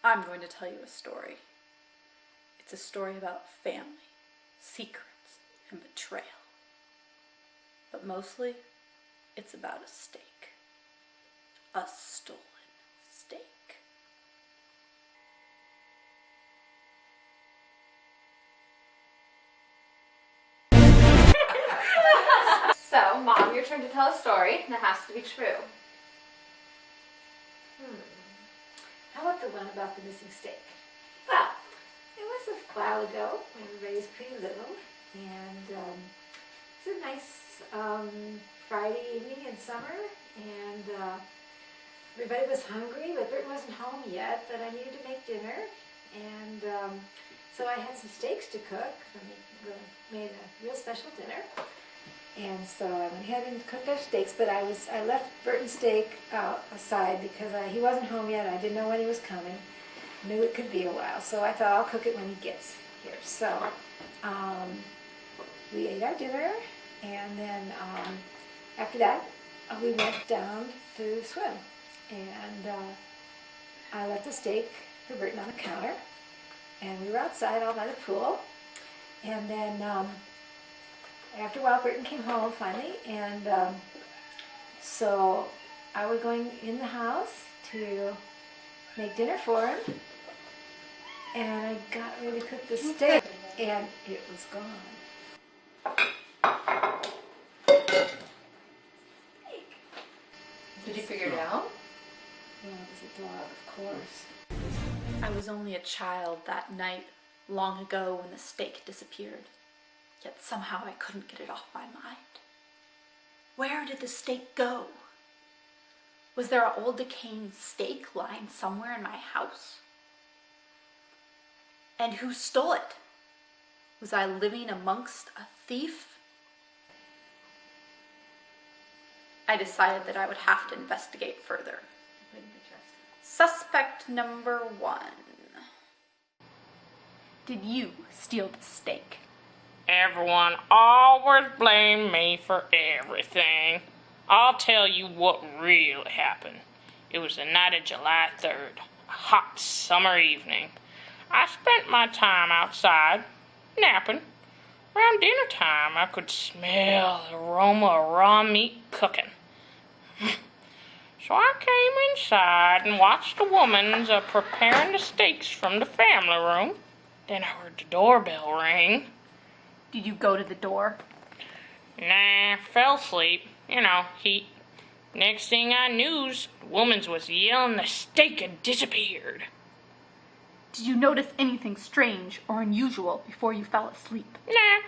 I'm going to tell you a story. It's a story about family, secrets, and betrayal. But mostly, it's about a steak. A stolen steak. So, Mom, your turn to tell a story, and it has to be true. How about the one about the missing steak? Well, it was a while ago when everybody was pretty little, and it was a nice Friday evening in summer, and everybody was hungry, but Bert wasn't home yet, but I needed to make dinner, and so I had some steaks to cook. I made a real special dinner. And so I went ahead and cooked our steaks, but I left Burton's steak aside because he wasn't home yet. I didn't know when he was coming. Knew it could be a while, so I thought I'll cook it when he gets here. So we ate our dinner, and then after that we went down to swim. And I left the steak for Burton on the counter, and we were outside all by the pool. And then after a while, Burton came home finally, and so I was going in the house to make dinner for him, and I got ready to cook the steak, and it was gone. Did you figure it out? Well, it was a dog, of course. I was only a child that night, long ago when the steak disappeared. Yet somehow I couldn't get it off my mind. Where did the steak go? Was there an old decaying steak lying somewhere in my house? And who stole it? Was I living amongst a thief? I decided that I would have to investigate further. Suspect number 1. Did you steal the steak? Everyone always blamed me for everything. I'll tell you what really happened. It was the night of July 3rd, a hot summer evening. I spent my time outside, napping. Around dinner time, I could smell the aroma of raw meat cooking. So I came inside and watched the woman preparing the steaks from the family room. Then I heard the doorbell ring. Did you go to the door? Nah, fell asleep. Heat. Next thing I knew, the woman was yelling the steak had disappeared. Did you notice anything strange or unusual before you fell asleep? Nah.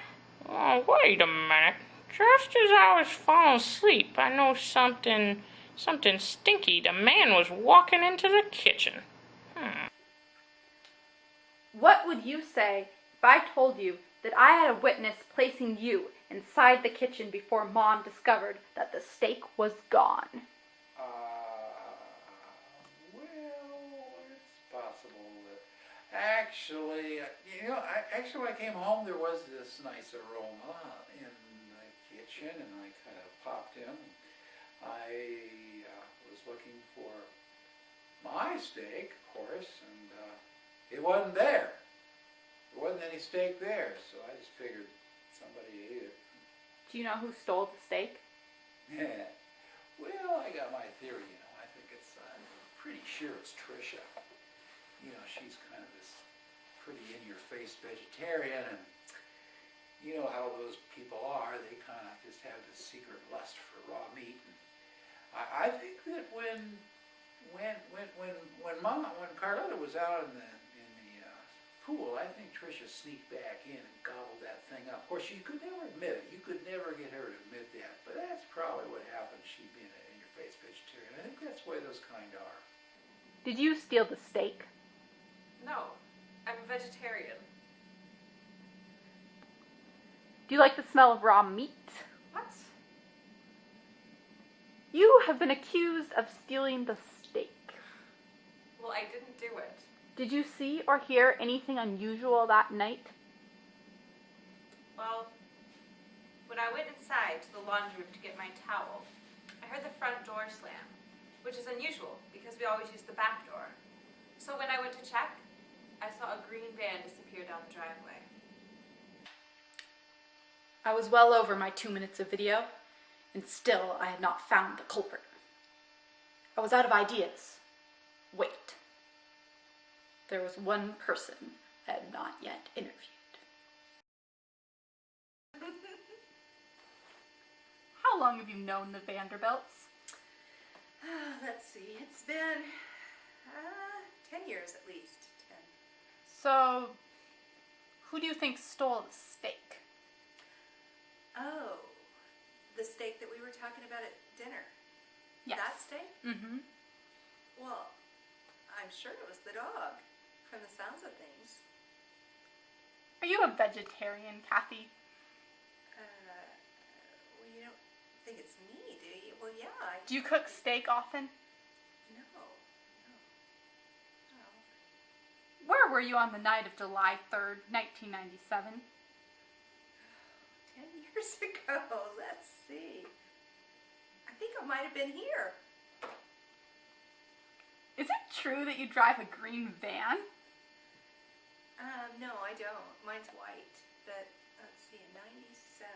Oh, wait a minute. Just as I was falling asleep, I know something stinky. The man was walking into the kitchen. What would you say if I told you that I had a witness placing you inside the kitchen before Mom discovered that the steak was gone? Well, it's possible that actually, when I came home, there was this nice aroma in the kitchen, and I kind of popped in. I was looking for my steak, of course, and it wasn't there. There wasn't any steak there, so I just figured somebody ate it. Do you know who stole the steak? Yeah. Well, I got my theory, I think I'm pretty sure it's Tricia. She's kind of this pretty in-your-face vegetarian, and you know how those people are. They kind of just have this secret lust for raw meat. And I think that when Carlotta was out in the pool, I think Tricia sneaked back in and gobbled that thing up. Of course, you could never admit it. You could never get her to admit that. But that's probably what happened, she being an in-your-face vegetarian. I think that's the way those kind are. Did you steal the steak? No, I'm a vegetarian. Do you like the smell of raw meat? What? You have been accused of stealing the steak. Well, I didn't do it. Did you see or hear anything unusual that night? Well, when I went inside to the laundry room to get my towel, I heard the front door slam, which is unusual because we always use the back door. So when I went to check, I saw a green van disappear down the driveway. I was well over my 2 minutes of video, and still I had not found the culprit. I was out of ideas. Wait. There was one person I had not yet interviewed. How long have you known the Vanderbilts? Let's see, it's been 10 years at least. 10. So, who do you think stole the steak? Oh, the steak that we were talking about at dinner. Yes. That steak? Mm-hmm. Well, I'm sure it was the dog, from the sounds of things. Are you a vegetarian, Kathy? Well, you don't think it's me, do you? Well, yeah. Do you cook steak often? No. Where were you on the night of July 3rd, 1997? 10 years ago, let's see. I think I might have been here. Is it true that you drive a green van? No, I don't. Mine's white. But, let's see, in 97.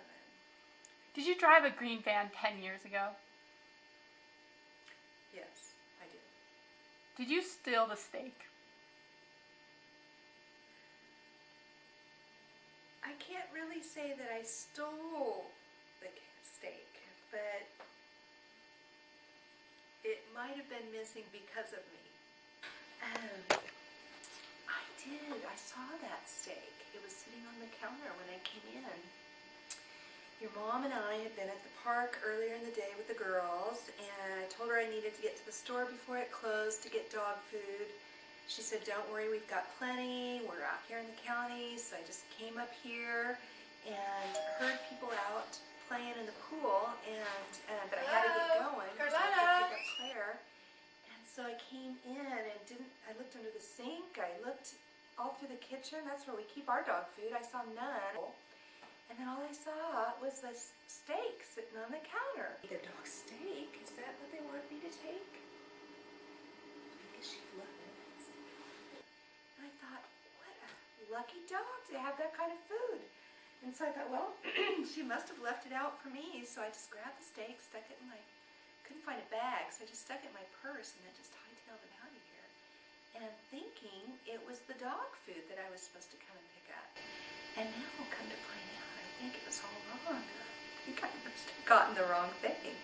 Did you drive a green van 10 years ago? Yes, I did. Did you steal the steak? I can't really say that I stole the steak, but it might have been missing because of me. I did. I saw that steak. It was sitting on the counter when I came in. Your mom and I had been at the park earlier in the day with the girls, and I told her I needed to get to the store before it closed to get dog food. She said, don't worry, we've got plenty. We're out here in the county. So I just came up here and heard people out playing in the pool, but I had to get going because I had to pick up Claire. And so I came in and I looked under the sink. I looked all through the kitchen. That's where we keep our dog food. I saw none. And then all I saw was this steak sitting on the counter. The dog steak? Is that what they want me to take? I guess she loved it. And I thought, what a lucky dog to have that kind of food. And so I thought, well, she must have left it out for me. So I just grabbed the steak, stuck it in couldn't find a bag, so I just stuck it in my purse and then just hightailed it out of here. And I'm thinking it was the dog food that I was supposed to come and pick up. And now, come to find out, I think it was all wrong. I think I must have gotten the wrong thing.